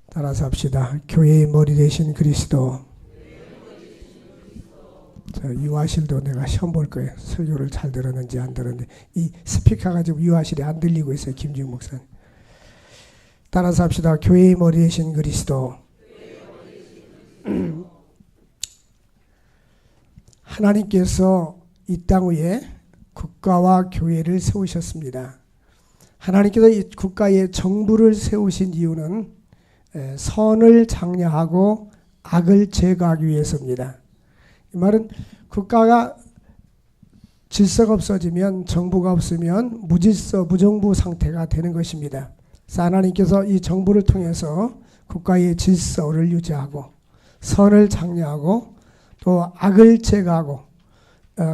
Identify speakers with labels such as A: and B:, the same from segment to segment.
A: 따라서 합시다. 교회의 머리 되신 그리스도. 유아실도 내가 시험 볼 거예요. 설교를 잘 들었는지 안 들었는지. 이 스피커 가지고 유아실이 안 들리고 있어요. 김지웅 목사님. 따라서 합시다. 교회의 머리 되신 그리스도. 하나님께서 이 땅 위에 국가와 교회를 세우셨습니다. 하나님께서 이 국가의 정부를 세우신 이유는 선을 장려하고 악을 제거하기 위해서입니다. 이 말은 국가가 질서가 없어지면, 정부가 없으면 무질서, 무정부 상태가 되는 것입니다. 그래서 하나님께서 이 정부를 통해서 국가의 질서를 유지하고 선을 장려하고 또 악을 제거하고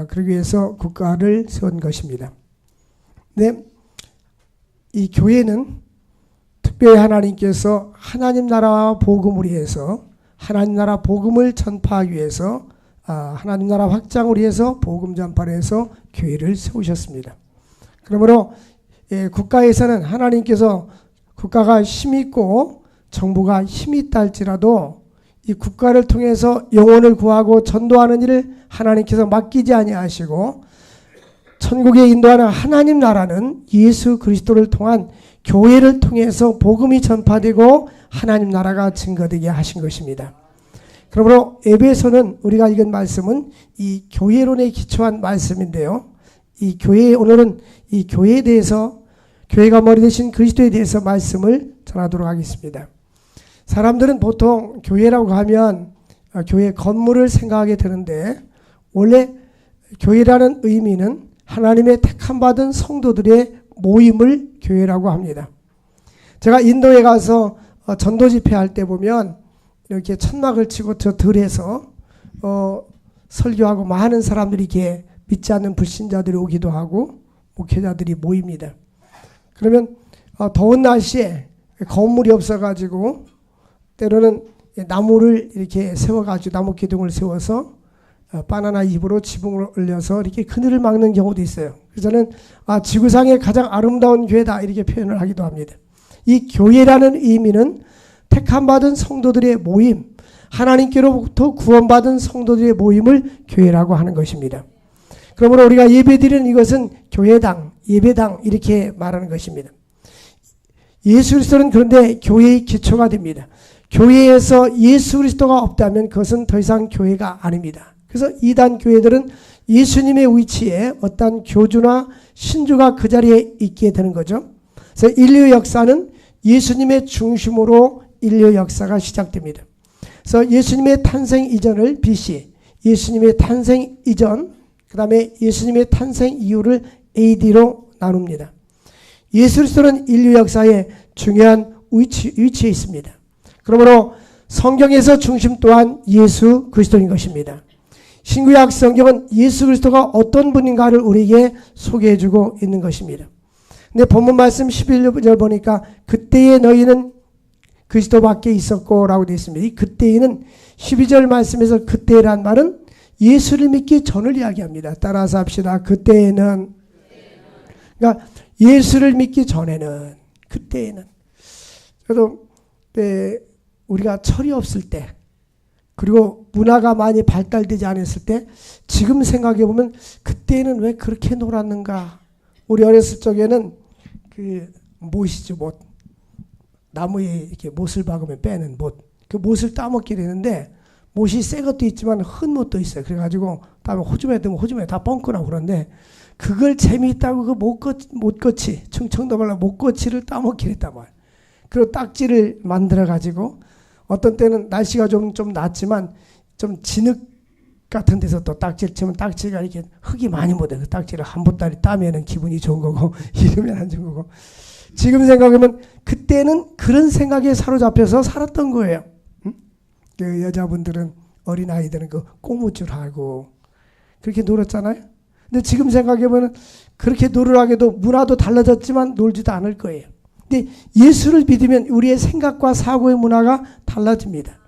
A: 그러기 위해서 국가를 세운 것입니다. 네, 이 교회는 특별히 하나님께서 하나님 나라와 복음을 위해서, 하나님 나라 복음을 전파하기 위해서, 하나님 나라 확장을 위해서 복음 전파를 해서 교회를 세우셨습니다. 그러므로 국가에서는 하나님께서 국가가 힘이 있고 정부가 힘이 있다 할지라도 이 국가를 통해서 영혼을 구하고 전도하는 일을 하나님께서 맡기지 아니하시고, 천국에 인도하는 하나님 나라는 예수 그리스도를 통한 교회를 통해서 복음이 전파되고 하나님 나라가 증거되게 하신 것입니다. 그러므로 에베소는 우리가 읽은 말씀은 이 교회론에 기초한 말씀인데요. 이 교회, 오늘은 이 교회에 대해서, 교회가 머리 되신 그리스도에 대해서 말씀을 전하도록 하겠습니다. 사람들은 보통 교회라고 하면 교회 건물을 생각하게 되는데, 원래 교회라는 의미는 하나님의 택함받은 성도들의 모임을 교회라고 합니다. 제가 인도에 가서 전도 집회할 때 보면 이렇게 천막을 치고 저 들에서 설교하고 많은 사람들이 이렇게 믿지 않는 불신자들이 오기도 하고 목회자들이 모입니다. 그러면 더운 날씨에 건물이 없어가지고 때로는 나무를 이렇게 세워가지고 나무 기둥을 세워서 바나나 잎으로 지붕을 올려서 이렇게 그늘을 막는 경우도 있어요. 그래서 저는 지구상의 가장 아름다운 교회다 이렇게 표현을 하기도 합니다. 이 교회라는 의미는 택함받은 성도들의 모임, 하나님께로부터 구원받은 성도들의 모임을 교회라고 하는 것입니다. 그러므로 우리가 예배드리는 이것은 교회당, 예배당 이렇게 말하는 것입니다. 예수 그리스도는 그런데 교회의 기초가 됩니다. 교회에서 예수 그리스도가 없다면 그것은 더 이상 교회가 아닙니다. 그래서 이단 교회들은 예수님의 위치에 어떤 교주나 신주가 그 자리에 있게 되는 거죠. 그래서 인류 역사는 예수님의 중심으로 인류 역사가 시작됩니다. 그래서 예수님의 탄생 이전을 BC, 예수님의 탄생 이전, 그 다음에 예수님의 탄생 이후를 AD로 나눕니다. 예수 그리스도는 인류 역사의 중요한 위치에 있습니다. 그러므로 성경에서 중심 또한 예수 그리스도인 것입니다. 신구약 성경은 예수 그리스도가 어떤 분인가를 우리에게 소개해주고 있는 것입니다. 근데 본문 말씀 11절 보니까 그때에 너희는 그리스도밖에 있었고 라고 되어 있습니다. 이 그때에는 12절 말씀에서 그때란 말은 예수를 믿기 전을 이야기합니다. 따라서 합시다. 그때에는, 그러니까 예수를 믿기 전에는, 그때에는. 그래도 우리가 철이 없을 때, 그리고 문화가 많이 발달되지 않았을 때, 지금 생각해 보면 그때는 왜 그렇게 놀았는가. 우리 어렸을 적에는 그 못이죠, 못. 나무에 이렇게 못을 박으면 빼는 못. 그 못을 따먹게 되는데 못이 새 것도 있지만 흔 못도 있어요. 그래가지고 다음에 호주머니에 들면 호주머니에 다 뻥크나고 그러는데 그걸 재미있다고 그 못거치, 충청도 말로 못거치를 따먹기를 했단 말이에요. 그리고 딱지를 만들어가지고 어떤 때는 날씨가 좀 낫지만 좀 진흙 같은 데서 또 딱지를 치면 딱지가 이렇게 흙이 많이 묻어요. 그 딱지를 한 보따리 따면은 기분이 좋은 거고 이러면 안 좋은 거고. 지금 생각하면 그때는 그런 생각에 사로잡혀서 살았던 거예요. 응? 그 여자분들은 어린아이들은 그 꼬무줄하고 그렇게 놀았잖아요. 근데 지금 생각해보면 그렇게 놀으라고 문화도 달라졌지만 놀지도 않을 거예요. 근데 예수를 믿으면 우리의 생각과 사고의 문화가 달라집니다.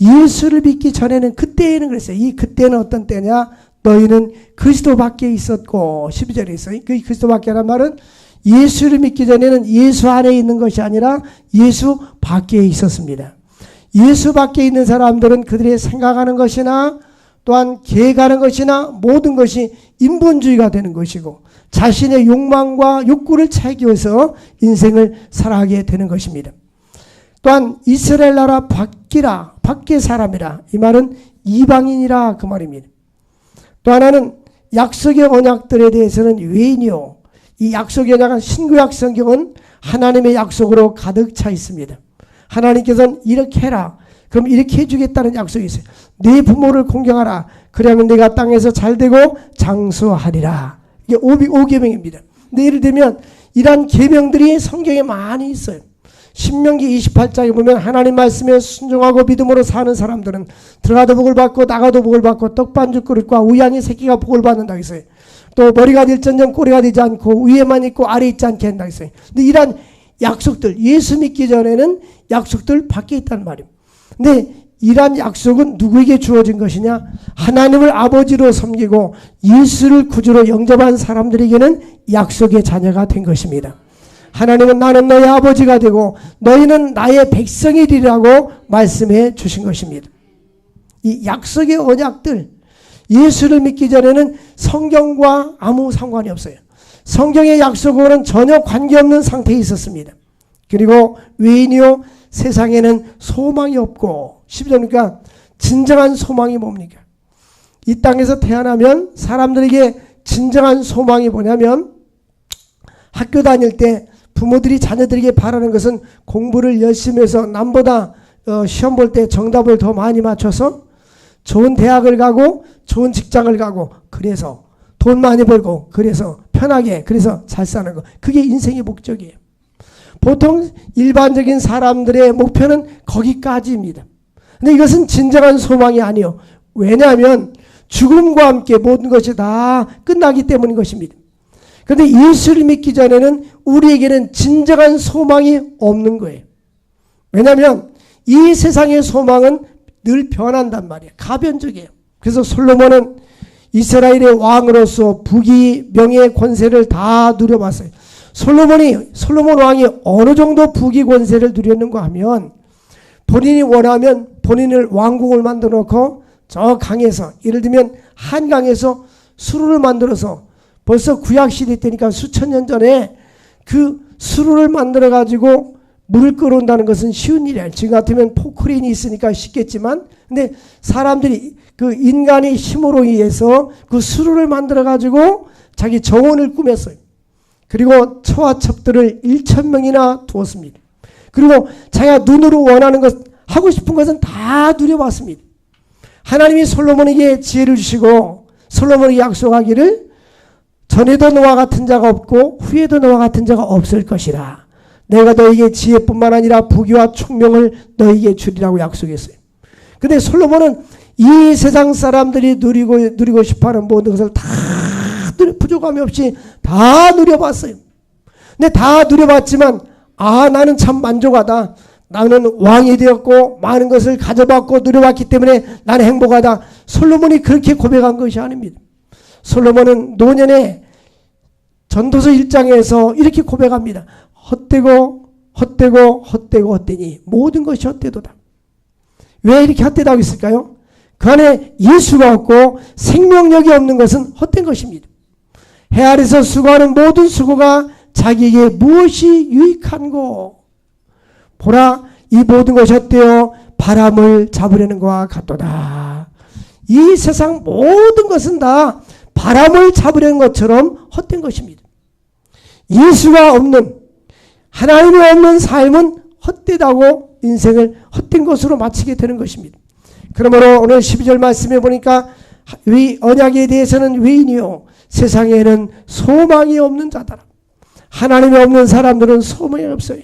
A: 예수를 믿기 전에는 그때에는 그랬어요. 이 그때는 어떤 때냐? 너희는 그리스도 밖에 있었고 12절에 있어요. 그 그리스도 밖에란 말은 예수를 믿기 전에는 예수 안에 있는 것이 아니라 예수 밖에 있었습니다. 예수 밖에 있는 사람들은 그들의 생각하는 것이나 또한 계획하는 것이나 모든 것이 인본주의가 되는 것이고 자신의 욕망과 욕구를 채우기 위해서 인생을 살아가게 되는 것입니다. 또한 이스라엘 나라 밖이라, 밖의 사람이라, 이 말은 이방인이라 그 말입니다. 또 하나는 약속의 언약들에 대해서는 외인이요, 이 약속의 언약은 신구약 성경은 하나님의 약속으로 가득 차 있습니다. 하나님께서는 이렇게 해라, 그럼 이렇게 해주겠다는 약속이 있어요. 네 부모를 공경하라, 그러면 내가 땅에서 잘되고 장수하리라. 이게 5계명입니다. 근데 예를 들면 이러한 계명들이 성경에 많이 있어요. 신명기 28장에 보면 하나님 말씀에 순종하고 믿음으로 사는 사람들은 들어가도 복을 받고 나가도 복을 받고 떡반죽 그릇과 우양이 새끼가 복을 받는다고 했어요. 또 머리가 될전정 꼬리가 되지 않고 위에만 있고 아래 있지 않게 한다고 했어요. 근데 이러한 약속들, 예수 믿기 전에는 약속들 밖에 있다는 말입니다. 근데 이러한 약속은 누구에게 주어진 것이냐? 하나님을 아버지로 섬기고 예수를 구주로 영접한 사람들에게는 약속의 자녀가 된 것입니다. 하나님은 나는 너의 아버지가 되고 너희는 나의 백성이 되리라고 말씀해 주신 것입니다. 이 약속의 언약들, 예수를 믿기 전에는 성경과 아무 상관이 없어요. 성경의 약속과는 전혀 관계없는 상태에 있었습니다. 그리고 외인이요, 세상에는 소망이 없고, 10절이니까 진정한 소망이 뭡니까? 이 땅에서 태어나면 사람들에게 진정한 소망이 뭐냐면 학교 다닐 때 부모들이 자녀들에게 바라는 것은 공부를 열심히 해서 남보다 시험 볼 때 정답을 더 많이 맞춰서 좋은 대학을 가고 좋은 직장을 가고 그래서 돈 많이 벌고 그래서 편하게 그래서 잘 사는 거, 그게 인생의 목적이에요. 보통 일반적인 사람들의 목표는 거기까지입니다. 근데 이것은 진정한 소망이 아니에요. 왜냐하면 죽음과 함께 모든 것이 다 끝나기 때문인 것입니다. 그런데 예수를 믿기 전에는 우리에게는 진정한 소망이 없는 거예요. 왜냐하면 이 세상의 소망은 늘 변한단 말이에요. 가변적이에요. 그래서 솔로몬은 이스라엘의 왕으로서 부귀, 명예, 권세를 다 누려봤어요. 솔로몬 왕이 어느 정도 부귀, 권세를 누렸는가 하면 본인이 원하면 본인을 왕궁을 만들어 놓고 저 강에서, 예를 들면 한강에서 수로를 만들어서, 벌써 구약시대 때니까 수천 년 전에 그 수로를 만들어 가지고 물을 끌어온다는 것은 쉬운 일이 아니에요. 지금 같으면 포크레인이 있으니까 쉽겠지만, 근데 사람들이 그 인간의 힘으로 의해서 그 수로를 만들어 가지고 자기 정원을 꾸몄어요. 그리고 처와 첩들을 1,000명이나 두었습니다. 그리고 자기가 눈으로 원하는 것, 하고 싶은 것은 다 누려봤습니다. 하나님이 솔로몬에게 지혜를 주시고 솔로몬에게 약속하기를 전에도 너와 같은 자가 없고 후에도 너와 같은 자가 없을 것이라. 내가 너에게 지혜뿐만 아니라 부귀와 총명을 너에게 주리라고 약속했어요. 근데 솔로몬은 이 세상 사람들이 누리고 싶어하는 모든 것을 다 부족함이 없이 다 누려봤어요. 근데 다 누려봤지만 나는 참 만족하다. 나는 왕이 되었고 많은 것을 가져봤고 누려봤기 때문에 나는 행복하다. 솔로몬이 그렇게 고백한 것이 아닙니다. 솔로몬은 노년에 전도서 1장에서 이렇게 고백합니다. 헛되니 모든 것이 헛되도다. 왜 이렇게 헛되다고 했을까요? 그 안에 예수가 없고 생명력이 없는 것은 헛된 것입니다. 해 아래서 수고하는 모든 수고가 자기에게 무엇이 유익한고? 보라, 이 모든 것이 헛되어 바람을 잡으려는 것과 같도다. 이 세상 모든 것은 다 바람을 잡으려는 것처럼 헛된 것입니다. 예수가 없는, 하나님이 없는 삶은 헛되다고 인생을 헛된 것으로 마치게 되는 것입니다. 그러므로 오늘 12절 말씀해 보니까 언약에 대해서는 외인이요, 세상에는 소망이 없는 자다. 하나님이 없는 사람들은 소망이 없어요.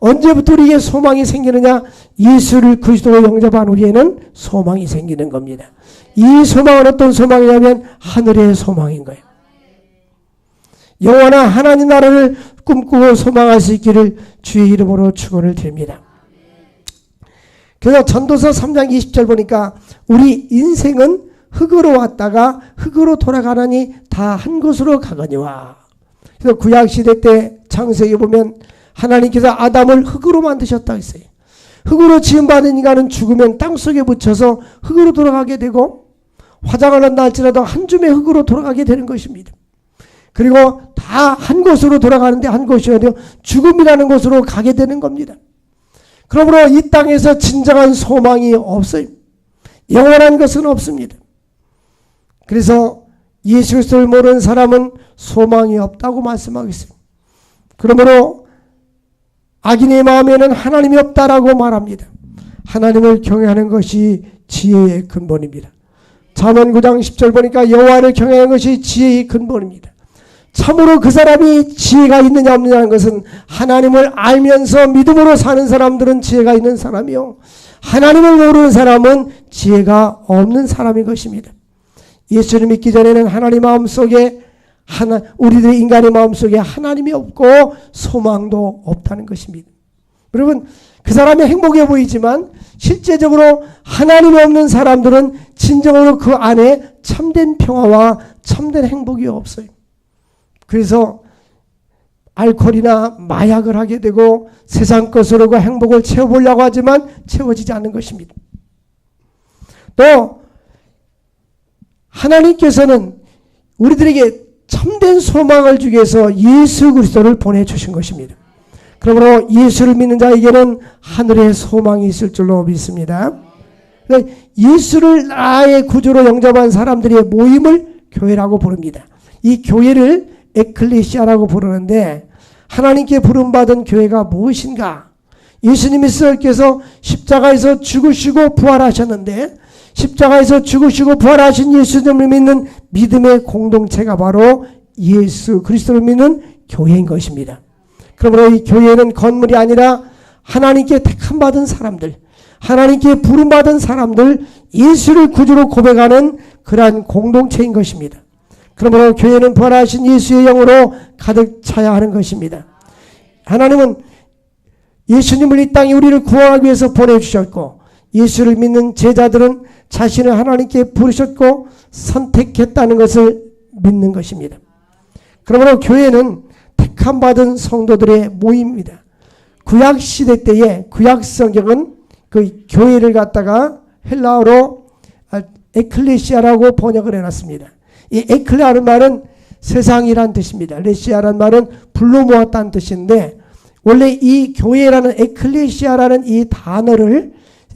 A: 언제부터 우리에게 소망이 생기느냐? 예수를 그리스도로 영접한 우리에는 소망이 생기는 겁니다. 이 소망은 어떤 소망이냐면 하늘의 소망인 거예요. 영원한 하나님 나라를 꿈꾸고 소망할 수 있기를 주의 이름으로 축원을 드립니다. 그래서 전도서 3장 20절 보니까 우리 인생은 흙으로 왔다가 흙으로 돌아가나니 다 한 곳으로 가거니와. 그래서 구약시대 때 창세기에 보면 하나님께서 아담을 흙으로 만드셨다 했어요. 흙으로 지음받은 인간은 죽으면 땅속에 묻혀서 흙으로 돌아가게 되고 화장을 한다 할지라도 한 줌의 흙으로 돌아가게 되는 것입니다. 그리고 다 한 곳으로 돌아가는데 한 곳이 어디요? 죽음이라는 곳으로 가게 되는 겁니다. 그러므로 이 땅에서 진정한 소망이 없어요. 영원한 것은 없습니다. 그래서 예수 그리스도를 모르는 사람은 소망이 없다고 말씀하겠습니다. 그러므로 악인의 마음에는 하나님이 없다라고 말합니다. 하나님을 경외하는 것이 지혜의 근본입니다. 잠언 9장 10절 보니까 여호와를 경외하는 것이 지혜의 근본입니다. 참으로 그 사람이 지혜가 있느냐 없느냐는 것은 하나님을 알면서 믿음으로 사는 사람들은 지혜가 있는 사람이요, 하나님을 모르는 사람은 지혜가 없는 사람인 것입니다. 예수를 믿기 전에는 하나님 마음속에 우리들의 인간의 마음속에 하나님이 없고 소망도 없다는 것입니다. 여러분, 그 사람이 행복해 보이지만 실제적으로 하나님이 없는 사람들은 진정으로 그 안에 참된 평화와 참된 행복이 없어요. 그래서 알코올이나 마약을 하게 되고 세상 것으로 그 행복을 채워보려고 하지만 채워지지 않는 것입니다. 또 하나님께서는 우리들에게 참된 소망을 주기 위해서 예수 그리스도를 보내주신 것입니다. 그러므로 예수를 믿는 자에게는 하늘의 소망이 있을 줄로 믿습니다. 예수를 나의 구주로 영접한 사람들의 모임을 교회라고 부릅니다. 이 교회를 에클레시아라고 부르는데 하나님께 부름받은 교회가 무엇인가? 예수님께서 십자가에서 죽으시고 부활하셨는데 십자가에서 죽으시고 부활하신 예수님을 믿는 믿음의 공동체가 바로 예수 그리스도를 믿는 교회인 것입니다. 그러므로 이 교회는 건물이 아니라 하나님께 택함 받은 사람들, 하나님께 부름받은 사람들, 예수를 구주로 고백하는 그러한 공동체인 것입니다. 그러므로 교회는 부활하신 예수의 영으로 가득 차야 하는 것입니다. 하나님은 예수님을 이 땅에 우리를 구원하기 위해서 보내주셨고 예수를 믿는 제자들은 자신을 하나님께 부르셨고 선택했다는 것을 믿는 것입니다. 그러므로 교회는 택함 받은 성도들의 모임입니다. 구약 시대 때에 구약 성경은 그 교회를 갖다가 헬라어로 에클레시아라고 번역을 해놨습니다. 이 에클레아라는 말은 세상이란 뜻입니다. 레시아라는 말은 불러 모았다는 뜻인데 원래 이 교회라는 에클레시아라는 이 단어를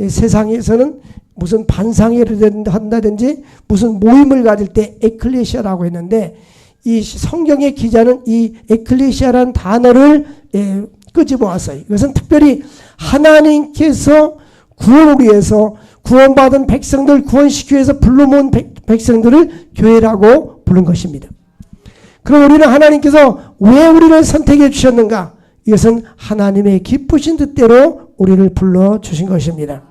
A: 세상에서는 무슨 반상회를 한다든지 무슨 모임을 가질 때 에클레시아라고 했는데 이 성경의 기자는 이 에클레시아라는 단어를 끄집어왔어요. 이것은 특별히 하나님께서 구원을 위해서 구원받은 백성들 구원시키기 위해서 불러 모은 백성들을 교회라고 부른 것입니다. 그럼 우리는 하나님께서 왜 우리를 선택해 주셨는가? 이것은 하나님의 기쁘신 뜻대로 우리를 불러주신 것입니다.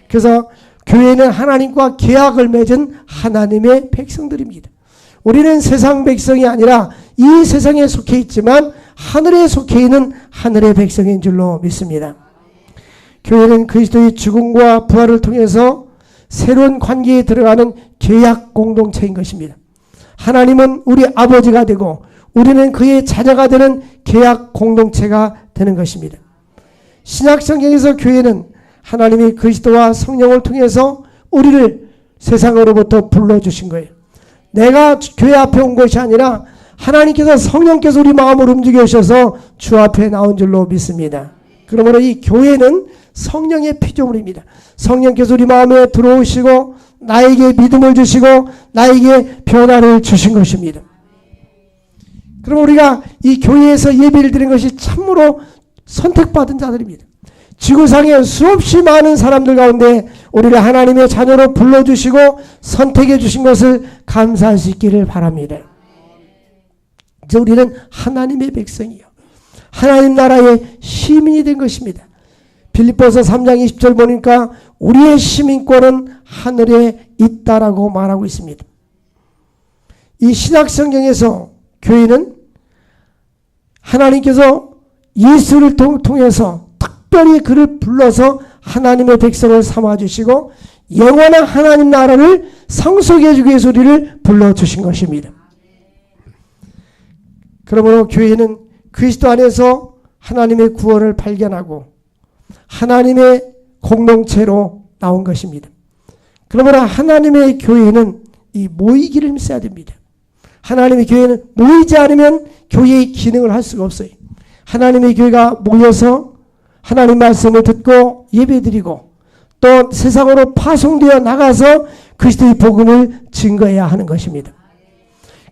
A: 그래서 교회는 하나님과 계약을 맺은 하나님의 백성들입니다. 우리는 세상 백성이 아니라 이 세상에 속해 있지만 하늘에 속해 있는 하늘의 백성인 줄로 믿습니다. 교회는 그리스도의 죽음과 부활을 통해서 새로운 관계에 들어가는 계약 공동체인 것입니다. 하나님은 우리 아버지가 되고 우리는 그의 자녀가 되는 계약 공동체가 되는 것입니다. 신약 성경에서 교회는 하나님이 그리스도와 성령을 통해서 우리를 세상으로부터 불러주신 거예요. 내가 교회 앞에 온 것이 아니라 하나님께서 성령께서 우리 마음을 움직여 주셔서 주 앞에 나온 줄로 믿습니다. 그러므로 이 교회는 성령의 피조물입니다. 성령께서 우리 마음에 들어오시고 나에게 믿음을 주시고 나에게 변화를 주신 것입니다. 그럼 우리가 이 교회에서 예배를 드리는 것이 참으로 선택받은 자들입니다. 지구상에 수없이 많은 사람들 가운데 우리를 하나님의 자녀로 불러주시고 선택해 주신 것을 감사할 수 있기를 바랍니다. 이제 우리는 하나님의 백성이요, 하나님 나라의 시민이 된 것입니다. 빌립보서 3장 20절 보니까 우리의 시민권은 하늘에 있다라고 말하고 있습니다. 이 신약 성경에서 교회는 하나님께서 예수를 통해서 특별히 그를 불러서 하나님의 백성을 삼아주시고 영원한 하나님 나라를 상속해 주기 위해서 우리를 불러주신 것입니다. 그러므로 교회는 그리스도 안에서 하나님의 구원을 발견하고 하나님의 공동체로 나온 것입니다. 그러므로 하나님의 교회는 이 모이기를 힘써야 됩니다. 하나님의 교회는 모이지 않으면 교회의 기능을 할 수가 없어요. 하나님의 교회가 모여서 하나님 말씀을 듣고 예배드리고 또 세상으로 파송되어 나가서 그리스도의 복음을 증거해야 하는 것입니다.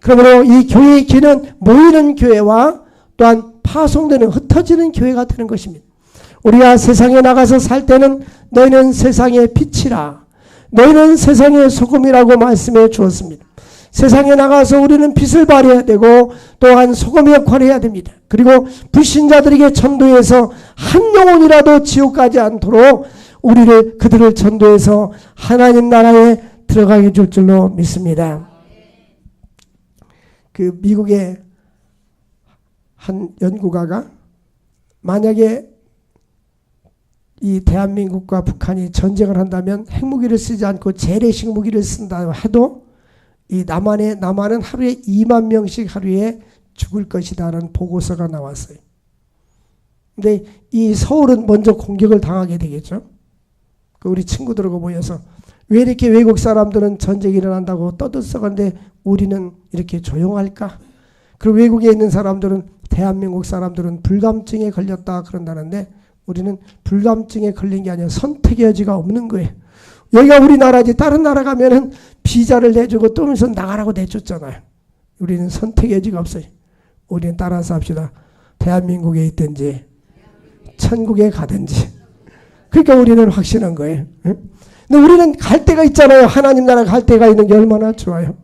A: 그러므로 이 교회의 기는 모이는 교회와 또한 파송되는 흩어지는 교회가 되는 것입니다. 우리가 세상에 나가서 살 때는 너희는 세상의 빛이라, 너희는 세상의 소금이라고 말씀해 주었습니다. 세상에 나가서 우리는 빛을 발해야 되고 또한 소금의 역할을 해야 됩니다. 그리고 불신자들에게 전도해서 한 영혼이라도 지옥 가지 않도록 그들을 전도해서 하나님 나라에 들어가게 줄 줄로 믿습니다. 그 미국의 한 연구가가 만약에 이 대한민국과 북한이 전쟁을 한다면 핵무기를 쓰지 않고 재래식 무기를 쓴다 해도 이 남한은 하루에 2만 명씩 하루에 죽을 것이다라는 보고서가 나왔어요. 근데 이 서울은 먼저 공격을 당하게 되겠죠. 우리 친구들하고 모여서 왜 이렇게 외국 사람들은 전쟁이 일어난다고 떠들썩한데 우리는 이렇게 조용할까? 그리고 외국에 있는 사람들은 대한민국 사람들은 불감증에 걸렸다 그런다는데 우리는 불감증에 걸린 게 아니라 선택의 여지가 없는 거예요. 여기가 우리나라지 다른 나라 가면은 비자를 내주고 뜨면서 나가라고 내줬잖아요. 우리는 선택의 여지가 없어요. 우리는 따라서 합시다. 대한민국에 있든지 천국에 가든지. 그러니까 우리는 확신한 거예요. 근데 우리는 갈 데가 있잖아요. 하나님 나라 갈 데가 있는 게 얼마나 좋아요.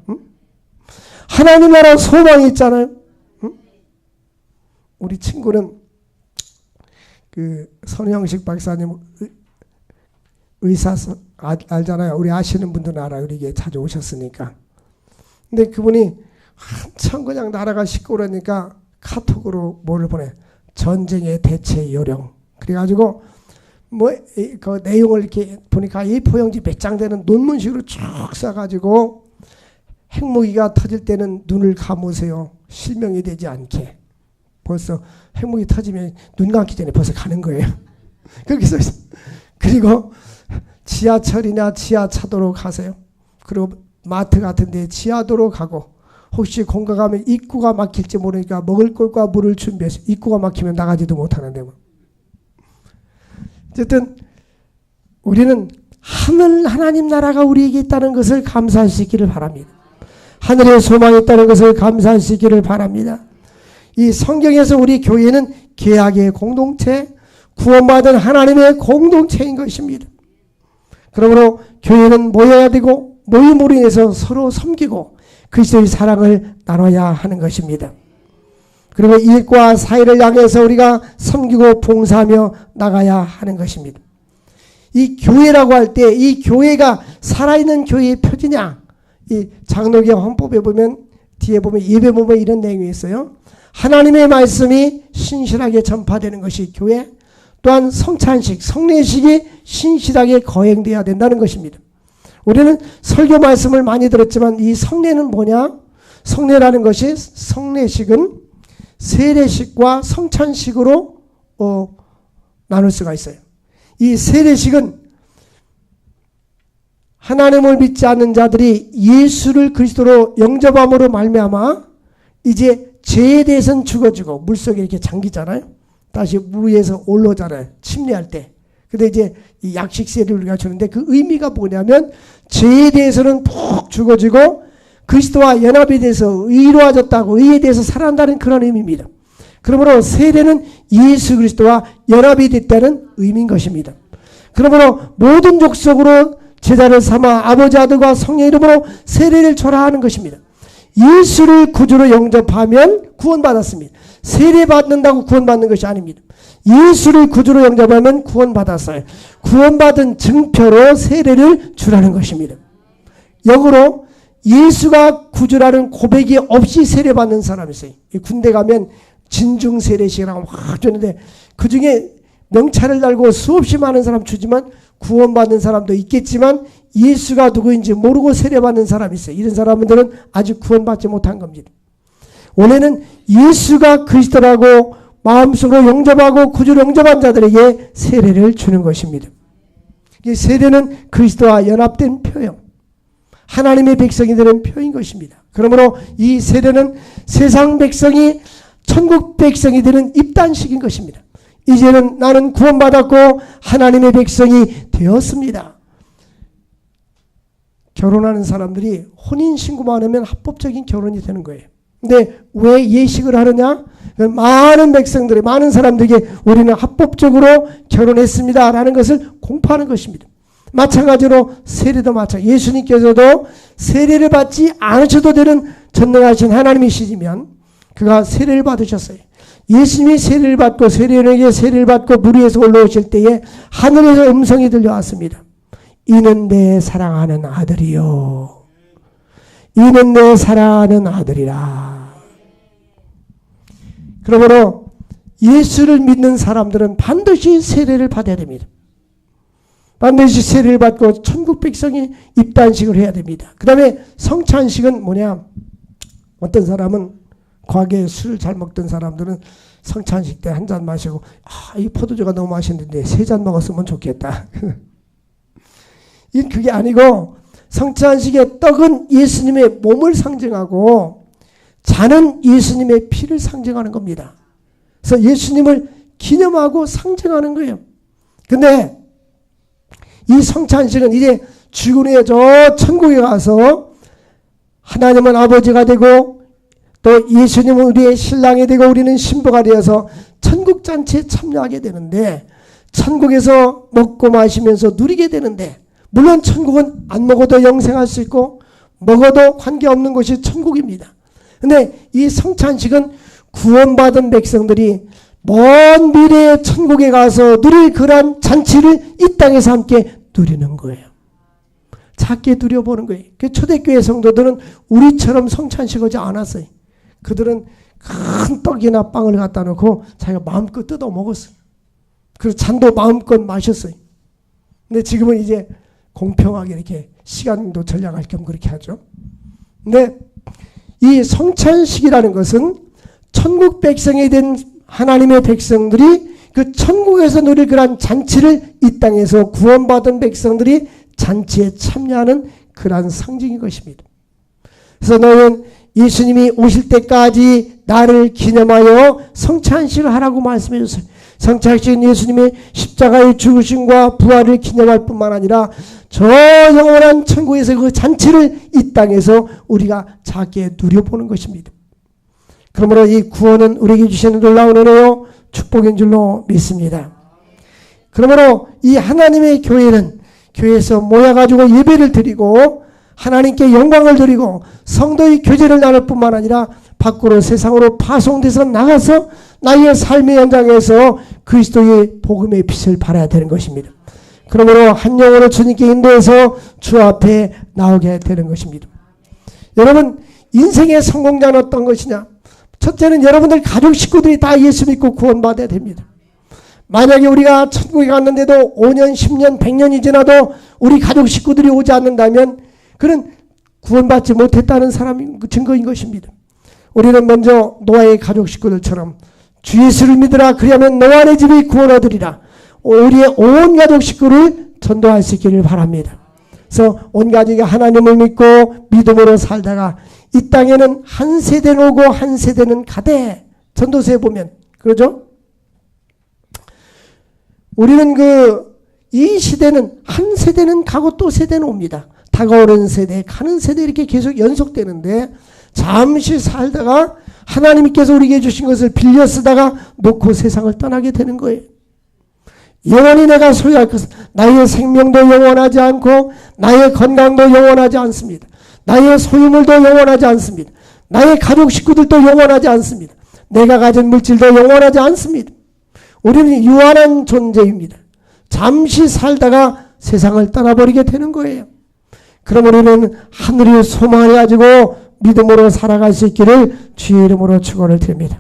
A: 하나님 나라 소망이 있잖아요. 우리 친구는 그 선영식 박사님 의사 알잖아요. 우리 아시는 분들은 알아요. 우리 에게 자주 오셨으니까. 근데 그분이 한참 그냥 나라가 시끄러우니까 카톡으로 뭐를 보내. 전쟁의 대체 요령. 그래가지고 그 내용을 이렇게 보니까 A4용지 몇 장 되는 논문식으로 쭉 써가지고 핵무기가 터질 때는 눈을 감으세요. 실명이 되지 않게. 벌써 핵무기 터지면 눈 감기 전에 벌써 가는 거예요. 그렇게 써 있어요. 그리고 지하철이나 지하차도로 가세요. 그리고 마트 같은 데 지하도로 가고 혹시 공가 가면 입구가 막힐지 모르니까 먹을 것과 물을 준비해서 입구가 막히면 나가지도 못하는데 뭐. 어쨌든 우리는 하나님 나라가 우리에게 있다는 것을 감사할 수 있기를 바랍니다. 하늘의 소망이 있다는 것을 감사할 수 있기를 바랍니다. 이 성경에서 우리 교회는 계약의 공동체, 구원받은 하나님의 공동체인 것입니다. 그러므로 교회는 모여야 되고 모임으로 인해서 서로 섬기고 그리스도의 사랑을 나눠야 하는 것입니다. 그리고 일과 사회를 향해서 우리가 섬기고 봉사하며 나가야 하는 것입니다. 이 교회라고 할 때 이 교회가 살아있는 교회의 표지냐? 이 장로교 헌법에 보면 뒤에 보면 예배 보면 이런 내용이 있어요. 하나님의 말씀이 신실하게 전파되는 것이 교회, 또한 성찬식, 성례식이 신실하게 거행되어야 된다는 것입니다. 우리는 설교 말씀을 많이 들었지만 이 성례는 뭐냐? 성례라는 것이 성례식은 세례식과 성찬식으로 나눌 수가 있어요. 이 세례식은 하나님을 믿지 않는 자들이 예수를 그리스도로 영접함으로 말미암아 이제 죄에 대해서는 죽어지고 물속에 이렇게 잠기잖아요. 다시 물 위에서 올라오잖아요. 침례할 때. 근데 이제 이 약식 세례를 우리가 주는데 그 의미가 뭐냐면 죄에 대해서는 푹 죽어지고 그리스도와 연합에 대해서 의로워졌다고 의에 대해서 살아난다는 그런 의미입니다. 그러므로 세례는 예수 그리스도와 연합이 됐다는 의미인 것입니다. 그러므로 모든 족속으로 제자를 삼아 아버지 아들과 성령 이름으로 세례를 초라하는 것입니다. 예수를 구주로 영접하면 구원받았습니다. 세례받는다고 구원받는 것이 아닙니다. 예수를 구주로 영접하면 구원받았어요. 구원받은 증표로 세례를 주라는 것입니다. 역으로 예수가 구주라는 고백이 없이 세례받는 사람이 있어요. 군대 가면 진중 세례식이라고 막 주는데 그 중에 명찰을 달고 수없이 많은 사람 주지만 구원받는 사람도 있겠지만 예수가 누구인지 모르고 세례받는 사람이 있어요. 이런 사람들은 아직 구원받지 못한 겁니다. 원래는 예수가 그리스도라고 마음속으로 영접하고 구주로 영접한 자들에게 세례를 주는 것입니다. 이 세례는 그리스도와 연합된 표현, 하나님의 백성이 되는 표현인 것입니다. 그러므로 이 세례는 세상 백성이 천국 백성이 되는 입단식인 것입니다. 이제는 나는 구원받았고 하나님의 백성이 되었습니다. 결혼하는 사람들이 혼인신고만 하면 합법적인 결혼이 되는 거예요. 근데 왜 예식을 하느냐? 많은 백성들이, 많은 사람들에게 우리는 합법적으로 결혼했습니다 라는 것을 공포하는 것입니다. 마찬가지로 세례도 마찬가지. 예수님께서도 세례를 받지 않으셔도 되는 전능하신 하나님이시지만 그가 세례를 받으셨어요. 예수님이 세례를 받고 세례원에게 세례를 받고 물 위에서 올라오실 때에 하늘에서 음성이 들려왔습니다. 이는 내 사랑하는 아들이요, 이는 내 사랑하는 아들이라. 그러므로 예수를 믿는 사람들은 반드시 세례를 받아야 됩니다. 반드시 세례를 받고 천국 백성이 입단식을 해야 됩니다. 그 다음에 성찬식은 뭐냐? 어떤 사람은 과거에 술을 잘 먹던 사람들은 성찬식 때 한 잔 마시고 이 포도주가 너무 맛있는데 3잔 먹었으면 좋겠다. 그게 아니고 성찬식의 떡은 예수님의 몸을 상징하고 잔은 예수님의 피를 상징하는 겁니다. 그래서 예수님을 기념하고 상징하는 거예요. 근데 이 성찬식은 이제 죽은 후에 저 천국에 가서 하나님은 아버지가 되고 또 예수님은 우리의 신랑이 되고 우리는 신부가 되어서 천국 잔치에 참여하게 되는데, 천국에서 먹고 마시면서 누리게 되는데, 물론 천국은 안 먹어도 영생할 수 있고 먹어도 관계없는 것이 천국입니다. 근데 이 성찬식은 구원받은 백성들이 먼 미래의 천국에 가서 누릴 그러한 잔치를 이 땅에서 함께 누리는 거예요. 작게 누려보는 거예요. 그 초대교회 성도들은 우리처럼 성찬식하지 않았어요. 그들은 큰 떡이나 빵을 갖다 놓고 자기가 마음껏 뜯어 먹었어요. 그리고 잔도 마음껏 마셨어요. 근데 지금은 이제 공평하게 이렇게 시간도 절약할 겸 그렇게 하죠. 근데 이 성찬식이라는 것은 천국 백성이 된 하나님의 백성들이 그 천국에서 누릴 그러한 잔치를 이 땅에서 구원받은 백성들이 잔치에 참여하는 그러한 상징인 것입니다. 그래서 너는 예수님이 오실 때까지 나를 기념하여 성찬식을 하라고 말씀해 줬어요. 성찬식은 예수님의 십자가의 죽으심과 부활을 기념할 뿐만 아니라 저 영원한 천국에서 그 잔치를 이 땅에서 우리가 작게 누려보는 것입니다. 그러므로 이 구원은 우리에게 주시는 놀라운 은혜요 축복인 줄로 믿습니다. 그러므로 이 하나님의 교회는 교회에서 모여가지고 예배를 드리고 하나님께 영광을 드리고 성도의 교제를 나눌 뿐만 아니라 밖으로 세상으로 파송돼서 나가서 나의 삶의 현장에서 그리스도의 복음의 빛을 발해야 되는 것입니다. 그러므로 한 영혼을 주님께 인도해서 주 앞에 나오게 되는 것입니다. 여러분, 인생의 성공자는 어떤 것이냐? 첫째는 여러분들 가족 식구들이 다 예수 믿고 구원받아야 됩니다. 만약에 우리가 천국에 갔는데도 5년, 10년, 100년이 지나도 우리 가족 식구들이 오지 않는다면 그는 구원받지 못했다는 사람의 증거인 것입니다. 우리는 먼저 노아의 가족 식구들처럼 주 예수를 믿으라 그리하면 노아 네 집이 구원 얻으리라. 우리의 온 가족 식구를 전도할 수 있기를 바랍니다. 그래서 온 가족이 하나님을 믿고 믿음으로 살다가 이 땅에는 한 세대는 오고 한 세대는 가되, 전도서에 보면 그러죠? 우리는 이 시대는 한 세대는 가고 또 세대는 옵니다. 다가오는 세대, 가는 세대 이렇게 계속 연속되는데 잠시 살다가 하나님께서 우리에게 주신 것을 빌려 쓰다가 놓고 세상을 떠나게 되는 거예요. 영원히 내가 소유할 것은 나의 생명도 영원하지 않고 나의 건강도 영원하지 않습니다. 나의 소유물도 영원하지 않습니다. 나의 가족 식구들도 영원하지 않습니다. 내가 가진 물질도 영원하지 않습니다. 우리는 유한한 존재입니다. 잠시 살다가 세상을 떠나버리게 되는 거예요. 그럼 우리는 하늘의 소망을 가지고 믿음으로 살아갈 수 있기를 주의 이름으로 축원을 드립니다.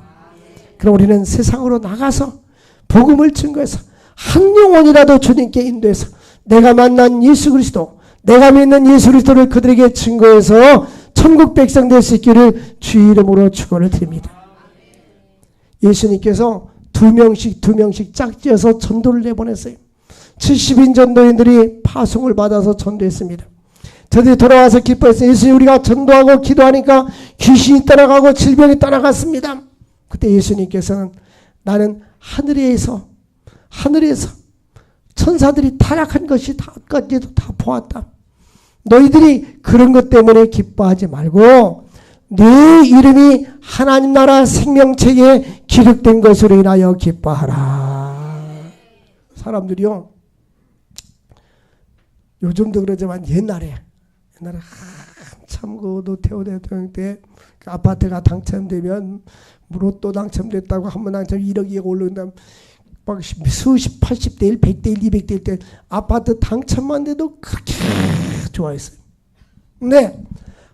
A: 그럼 우리는 세상으로 나가서 복음을 증거해서 한 영혼이라도 주님께 인도해서 내가 만난 예수 그리스도, 내가 믿는 예수 그리스도를 그들에게 증거해서 천국 백성 될 수 있기를 주의 이름으로 축원을 드립니다. 예수님께서 두 명씩 짝지어서 전도를 내보냈어요. 70인 전도인들이 파송을 받아서 전도했습니다. 저들이 돌아와서 기뻐했어요. 예수님, 우리가 전도하고 기도하니까 귀신이 떠나가고 질병이 떠나갔습니다. 그때 예수님께서는 나는 하늘에서 천사들이 타락한 것까지도 다 보았다. 너희들이 그런 것 때문에 기뻐하지 말고 네 이름이 하나님 나라 생명책에 기록된 것으로 인하여 기뻐하라. 사람들이요, 요즘도 그러지만 옛날에 한참 그 노태우 대통령 때 그 아파트가 당첨되면 로또 당첨됐다고 한 번 당첨 1억 2억 올라온다면 막 수십 80대 1, 100대 1, 200대 1 때 아파트 당첨만 돼도 그렇게 좋아했어요. 근데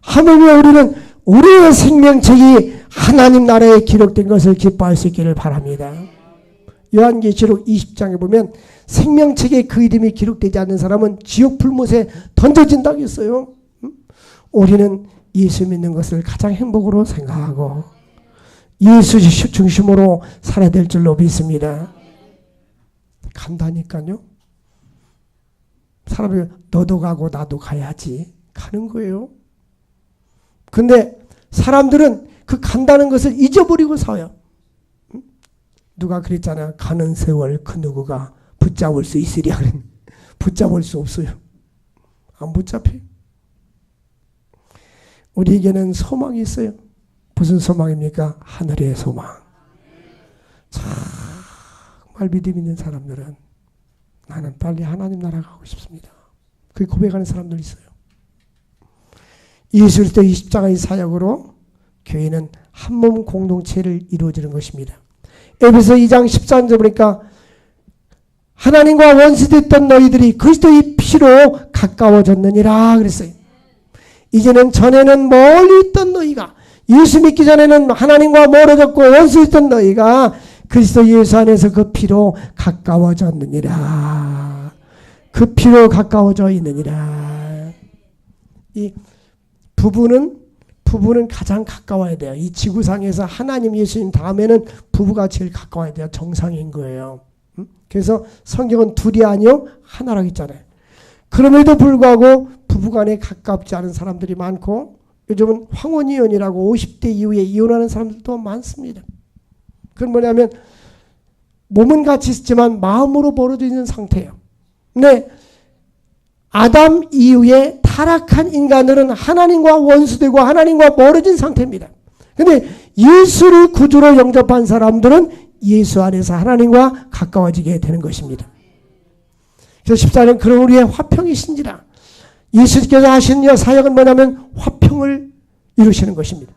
A: 하물며 우리는 우리의 생명책이 하나님 나라에 기록된 것을 기뻐할 수 있기를 바랍니다. 요한계시록 20장에 보면 생명책에 그 이름이 기록되지 않는 사람은 지옥 불못에 던져진다고 했어요. 우리는 예수 믿는 것을 가장 행복으로 생각하고 예수 중심으로 살아야 될 줄로 믿습니다. 간다니까요. 사람이 너도 가고 나도 가야지 가는 거예요. 근데 사람들은 그 간다는 것을 잊어버리고 사요. 누가 그랬잖아요. 가는 세월 그 누구가 붙잡을 수 있으랴. 붙잡을 수 없어요. 안 붙잡혀요. 우리에게는 소망이 있어요. 무슨 소망입니까? 하늘의 소망. 정말 믿음 있는 사람들은 나는 빨리 하나님 나라 가고 싶습니다. 그렇게 고백하는 사람들 있어요. 예수 그리스도의 십자가의 사역으로 교회는 한몸 공동체를 이루어지는 것입니다. 에베소 2장 14절 보니까 하나님과 원수됐던 너희들이 그리스도의 피로 가까워졌느니라 그랬어요. 이제는 전에는 멀리 있던 너희가, 예수 믿기 전에는 하나님과 멀어졌고 원수였던 너희가 그리스도 예수 안에서 그 피로 가까워졌느니라. 그 피로 가까워져 있느니라. 이 부부는 가장 가까워야 돼요. 이 지구상에서 하나님 예수님 다음에는 부부가 제일 가까워야 돼요. 정상인 거예요. 그래서 성경은 둘이 아니요 하나라고 했잖아요. 그럼에도 불구하고 부부간에 가깝지 않은 사람들이 많고 요즘은 황혼이혼이라고 50대 이후에 이혼하는 사람들도 많습니다. 그건 뭐냐면 몸은 같이 있지만 마음으로 벌어져 있는 상태예요. 근데 아담 이후에 타락한 인간들은 하나님과 원수되고 하나님과 멀어진 상태입니다. 근데 예수를 구주로 영접한 사람들은 예수 안에서 하나님과 가까워지게 되는 것입니다. 그래서 14년 그런 우리의 화평이신지라. 예수께서 하시는 사역은 뭐냐면 화평을 이루시는 것입니다.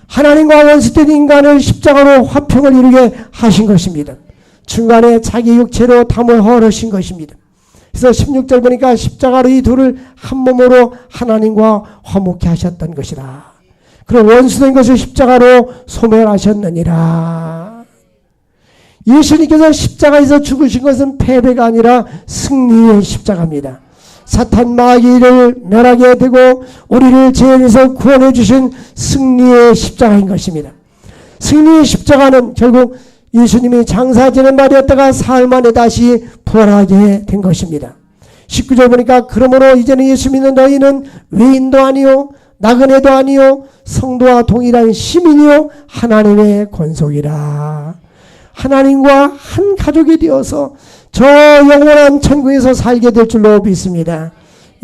A: 하나님과 원수된 인간을 십자가로 화평을 이루게 하신 것입니다. 중간에 자기 육체로 담을 허르신 것입니다. 그래서 16절 보니까 십자가로 이 둘을 한 몸으로 하나님과 화목케 하셨던 것이라. 그리고 원수된 것을 십자가로 소멸하셨느니라. 예수님께서 십자가에서 죽으신 것은 패배가 아니라 승리의 십자가입니다. 사탄 마귀를 멸하게 되고 우리를 죄에서 구원해 주신 승리의 십자가인 것입니다. 승리의 십자가는 결국 예수님이 장사 지는 날이었다가 사흘 만에 다시 부활하게 된 것입니다. 19절 보니까 그러므로 이제는 예수 믿는 너희는 외인도 아니요 나그네도 아니요 성도와 동일한 시민이요 하나님의 권속이라. 하나님과 한 가족이 되어서 저 영원한 천국에서 살게 될 줄로 믿습니다.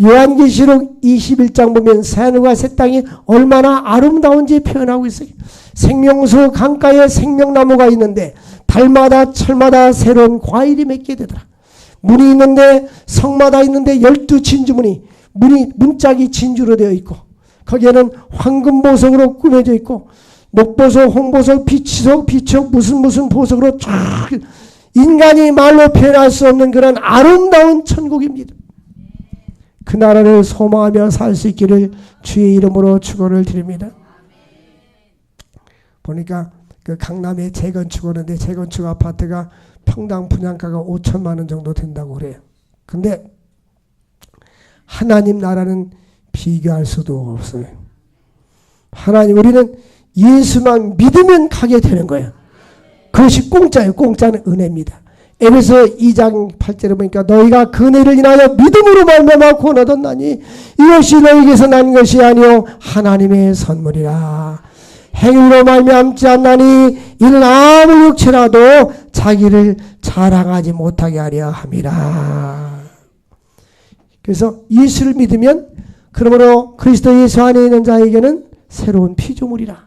A: 요한계시록 21장 보면 새하늘과 새 땅이 얼마나 아름다운지 표현하고 있어요. 생명수 강가에 생명나무가 있는데 달마다 철마다 새로운 과일이 맺게 되더라. 문이 있는데 성마다 있는데 12진주문이 문짝이 진주로 되어 있고 거기에는 황금보석으로 꾸며져 있고 녹보석, 홍보석, 비치석, 비척 무슨 보석으로 쫙 인간이 말로 표현할 수 없는 그런 아름다운 천국입니다. 그 나라를 소망하며 살 수 있기를 주의 이름으로 축원을 드립니다. 보니까 그 강남에 재건축하는데 재건축 아파트가 평당 분양가가 5천만 원 정도 된다고 그래요. 근데 하나님 나라는 비교할 수도 없어요. 하나님, 우리는 예수만 믿으면 가게 되는 거예요. 그것이 공짜예요. 공짜는 은혜입니다. 에베소 2장 8절에 보니까 너희가 그 은혜를 인하여 믿음으로 말미암아 구원 얻었나니 이것이 너희에게서 난 것이 아니요 하나님의 선물이라. 행위로 말미암지 않나니 이는 아무 육체라도 자기를 자랑하지 못하게 하려 함이라. 그래서 예수를 믿으면 그러므로 그리스도 예수 안에 있는 자에게는 새로운 피조물이라.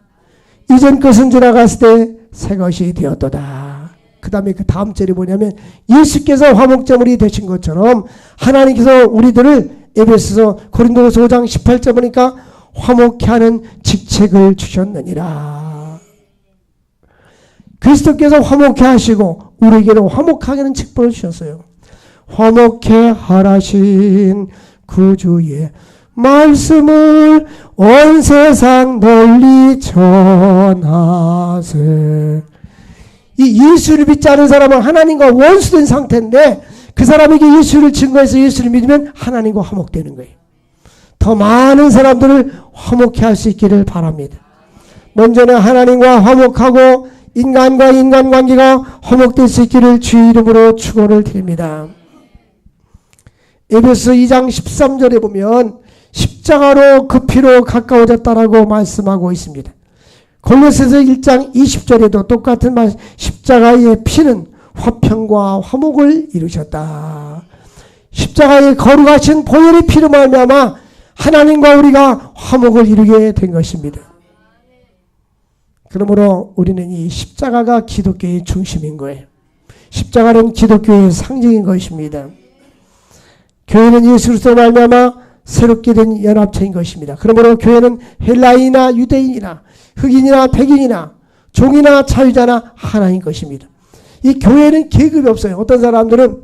A: 이전 것은 지나갔을 때 새 것이 되었도다. 그 다음에 그 다음 절이 뭐냐면 예수께서 화목제물이 되신 것처럼 하나님께서 우리들을 에베소서 고린도후서 5장 18절 보니까 화목케 하는 직책을 주셨느니라. 그리스도께서 화목케 하시고 우리에게는 화목하게 하는 직분을 주셨어요. 화목케 하라신 구주의 말씀을 온 세상 널리 전하세. 이 예수를 믿지 않은 사람은 하나님과 원수된 상태인데 그 사람에게 예수를 증거해서 예수를 믿으면 하나님과 화목되는 거예요. 더 많은 사람들을 화목케 할 수 있기를 바랍니다. 먼저는 하나님과 화목하고 인간과 인간관계가 화목될 수 있기를 주의 이름으로 축원을 드립니다. 에베소 2장 13절에 보면 십자가로 그 피로 가까워졌다라고 말씀하고 있습니다. 골로새서 1장 20절에도 똑같은 말, 십자가의 피는 화평과 화목을 이루셨다. 십자가에 거룩하신 보혈의 피로 말미암아 하나님과 우리가 화목을 이루게 된 것입니다. 그러므로 우리는 이 십자가가 기독교의 중심인 거예요. 십자가는 기독교의 상징인 것입니다. 교회는 예수 그리스도로 말미암아 새롭게 된 연합체인 것입니다. 그러므로 교회는 헬라인이나 유대인이나 흑인이나 백인이나 종이나 자유자나 하나인 것입니다. 이 교회는 계급이 없어요. 어떤 사람들은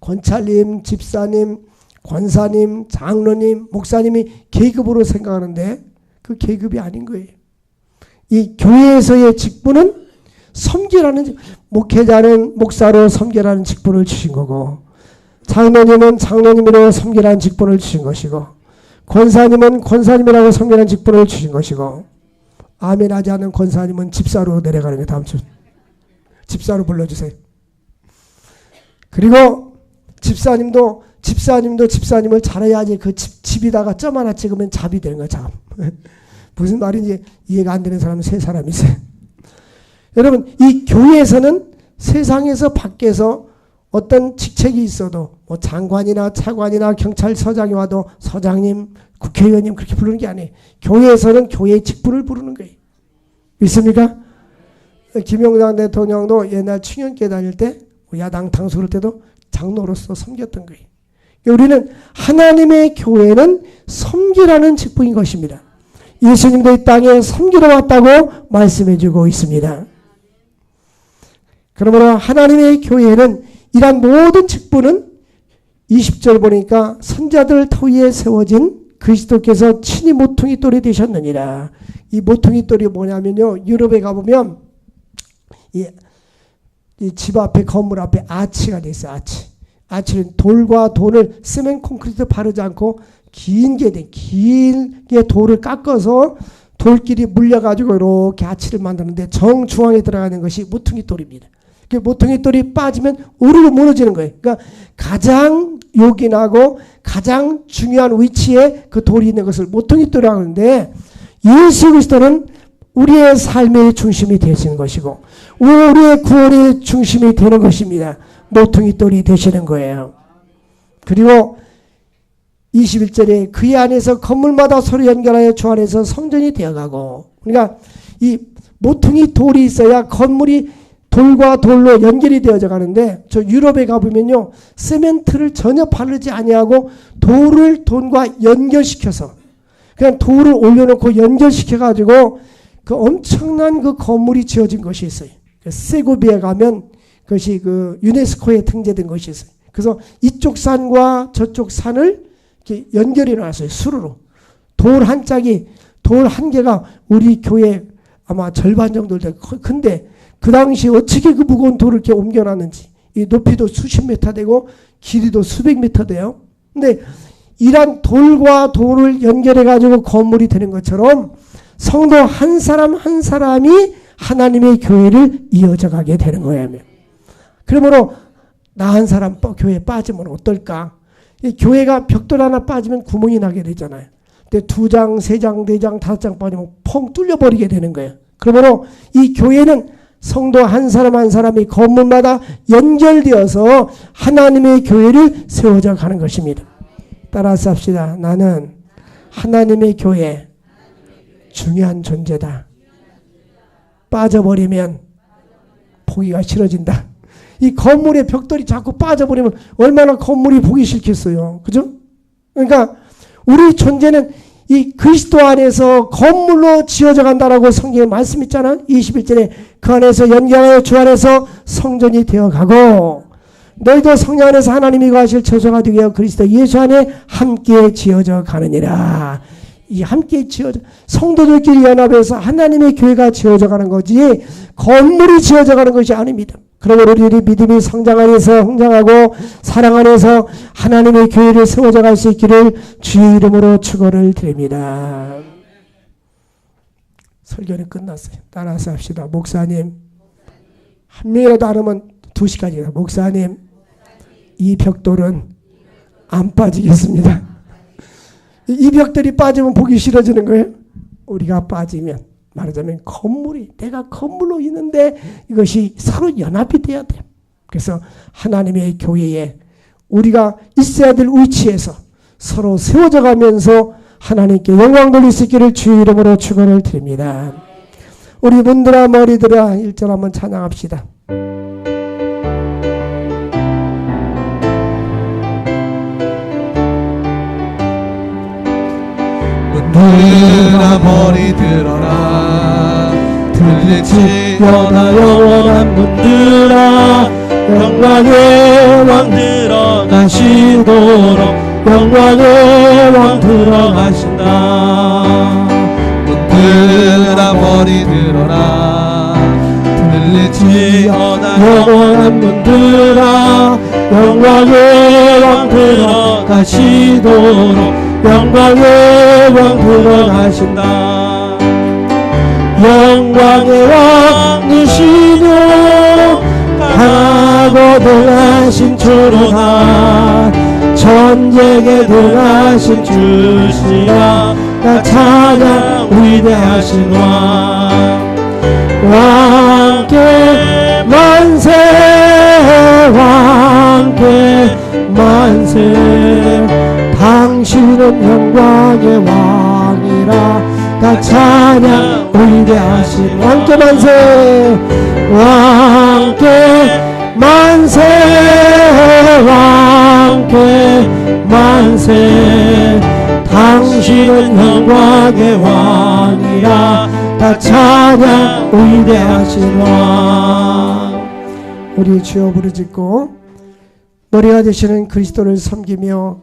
A: 권찰님, 집사님, 권사님, 장로님, 목사님이 계급으로 생각하는데 그 계급이 아닌 거예요. 이 교회에서의 직분은 섬기라는, 목회자는 목사로 섬기라는 직분을 주신 거고, 장로님은 장로님으로 섬기라는 직분을 주신 것이고, 권사님은 권사님이라고 섬기라는 직분을 주신 것이고, 아멘 하지 않는 권사님은 집사로 내려가는 게 다음 주. 집사로 불러주세요. 그리고 집사님도 집사님을 잘해야지 그 집에다가 점 하나 찍으면 잡이 되는 거야, 잡. 무슨 말인지 이해가 안 되는 사람은 세 사람이 있어요. 여러분, 이 교회에서는 세상에서 밖에서 어떤 직책이 있어도 뭐 장관이나 차관이나 경찰서장이 와도 서장님, 국회의원님 그렇게 부르는 게 아니에요. 교회에서는 교회의 직분을 부르는 거예요. 믿습니까? 김영삼 대통령도 옛날 충현교회 다닐 때 야당 당수 그럴 때도 장로로서 섬겼던 거예요. 우리는 하나님의 교회는 섬기라는 직분인 것입니다. 예수님도 이 땅에 섬기러 왔다고 말씀해주고 있습니다. 그러므로 하나님의 교회는 이러한 모든 직분은 20절 보니까 선자들 터위에 세워진 그리스도께서 친히 모퉁이 돌이 되셨느니라. 이 모퉁이 돌이 뭐냐면요, 유럽에 가보면 이 집 앞에, 건물 앞에 아치가 돼 있어요. 아치는 돌과 돌을 세멘 콘크리트 바르지 않고 길게 돌을 깎아서 돌끼리 물려가지고 이렇게 아치를 만드는데 정중앙에 들어가는 것이 모퉁이 돌입니다. 그 모퉁이 돌이 빠지면 우르르 무너지는 거예요. 그러니까 가장 요긴하고 가장 중요한 위치에 그 돌이 있는 것을 모퉁이 돌이라고 하는데, 예수 그리스도는 우리의 삶의 중심이 되시는 것이고 우리의 구원의 중심이 되는 것입니다. 모퉁이 돌이 되시는 거예요. 그리고 21절에 그의 안에서 건물마다 서로 연결하여 주 안에서 성전이 되어가고, 그러니까 이 모퉁이 돌이 있어야 건물이 돌과 돌로 연결이 되어져 가는데, 저 유럽에 가보면요, 세멘트를 전혀 바르지 아니하고 돌을 돌과 연결시켜서 그냥 돌을 올려놓고 연결시켜가지고 그 엄청난 그 건물이 지어진 것이 있어요. 세고비에 가면 그것이 그 유네스코에 등재된 것이 있어요. 그래서 이쪽 산과 저쪽 산을 이렇게 연결해 놨어요. 수로로. 돌 한 짝이, 돌 한 개가 우리 교회 아마 절반 정도 되고, 근데 그 당시 어떻게 그 무거운 돌을 이렇게 옮겨놨는지, 이 높이도 수십 미터 되고 길이도 수백 미터 돼요. 근데 이런 돌과 돌을 연결해 가지고 건물이 되는 것처럼 성도 한 사람 한 사람이 하나님의 교회를 이어져 가게 되는 거예요. 그러므로 나 한 사람 교회에 빠지면 어떨까? 이 교회가 벽돌 하나 빠지면 구멍이 나게 되잖아요. 근데 2장, 3장, 4장, 5장 빠지면 펑 뚫려버리게 되는 거예요. 그러므로 이 교회는 성도 한 사람 한 사람이 건물마다 연결되어서 하나님의 교회를 세워져 가는 것입니다. 따라서 합시다. 나는 하나님의 교회 중요한 존재다. 빠져버리면 보기가 싫어진다. 이 건물의 벽돌이 자꾸 빠져버리면 얼마나 건물이 보기 싫겠어요. 그죠? 그러니까 우리 존재는 이 그리스도 안에서 건물로 지어져 간다라고 성경에 말씀 있잖아. 21절에 그 안에서 연결하여 주 안에서 성전이 되어가고 너희도 성령 안에서 하나님이 거하실 처소가 되게 하여 그리스도 예수 안에 함께 지어져 가느니라. 이 함께 지어져 성도들끼리 연합해서 하나님의 교회가 지어져 가는 거지 건물이 지어져 가는 것이 아닙니다. 그러므로 우리들이 믿음이 성장 안에서 성장하고 사랑 안에서 하나님의 교회를 세워져 갈 수 있기를 주의 이름으로 축원을 드립니다. 설교는 끝났어요. 따라서 합시다. 목사님 한 명이라도 안 오면 2시까지다. 목사님 이 벽돌은 안 빠지겠습니다. 이 벽돌이 빠지면 보기 싫어지는 거예요. 우리가 빠지면 말하자면 건물이 내가 건물로 있는데 이것이 서로 연합이 돼야 돼요. 그래서 하나님의 교회에 우리가 있어야 될 위치에서 서로 세워져 가면서 하나님께 영광 돌릴 수 있기를 주의 이름으로 축원을 드립니다. 우리 문들아 머리들아 1절 한번 찬양합시다.
B: 문들아 머리 들어라 들릴지어다 영원한 문들아 영광의 왕 들어가시도록 영광의 왕 들어가신다. 문들아 머리 들어라 들릴지어다 영원한 문들아 영광의 왕 들어가시도록 영광의 왕 들어가신다. 영광의 왕이시며 강하고 등하신 주로다. 전쟁에 등하신 주시라. 나 찬양 위대하신 왕. 왕께 만세 왕께 만세. 당신은 영광의 왕이라. 나 찬양 위대하신 왕께 만세 왕께 만세 왕께 만세. 당신은 영광의 왕이라. 나 찬양 위대하신 왕.
A: 우리 주여 부르짖고 머리가 되시는 그리스도를 섬기며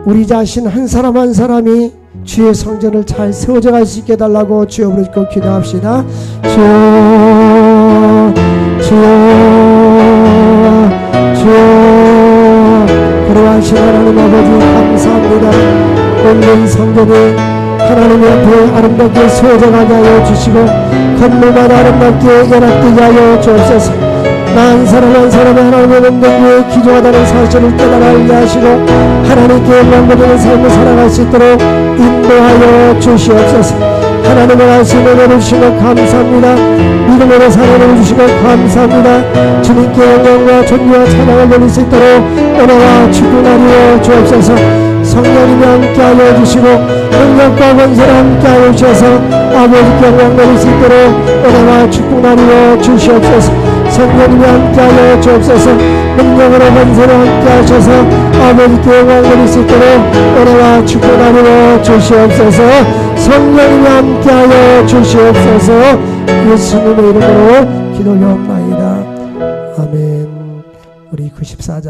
A: 우리 자신 한 사람 한 사람이 주의 성전을 잘 세워져 갈 수 있게 해달라고 주여 부르짖고 기도합시다. 주여 그러하신 하나님 아버지 감사합니다. 오늘 성전이 하나님 앞에 아름답게 세워져 가게 하여 주시고 건물마다 아름답게 연합되게 하여 주옵소서. 나 한 사람 한 사람이 하나님의 능력에 기초하다는 사실을 깨달아 알게 하시고 하나님께 영광 돌리는 삶을 살아갈 수 있도록 인도하여 주시옵소서. 하나님의 말씀을 내려주시고 감사합니다. 믿음으로 살아내 주시고 감사합니다. 주님께 영광과 존귀와 찬양을 돌릴 수 있도록 은혜와 축복하여 주옵소서. 성령님이 함께하여 주시고 능력과 권세를 함께하여 주셔서 아버지께 영광 돌릴 수 있도록 은혜와 축복하여 주시옵소서. 성령님이 함께하여 주옵소서. 능력으로 권세를 함께하셔서 아버지께 영광 돌릴 수 있도록 은혜와 축복하여 주시옵소서. 성령님이 함께하여 주시옵소서. 예수님의 이름으로 기도하옵나이다. 아멘. 우리 94장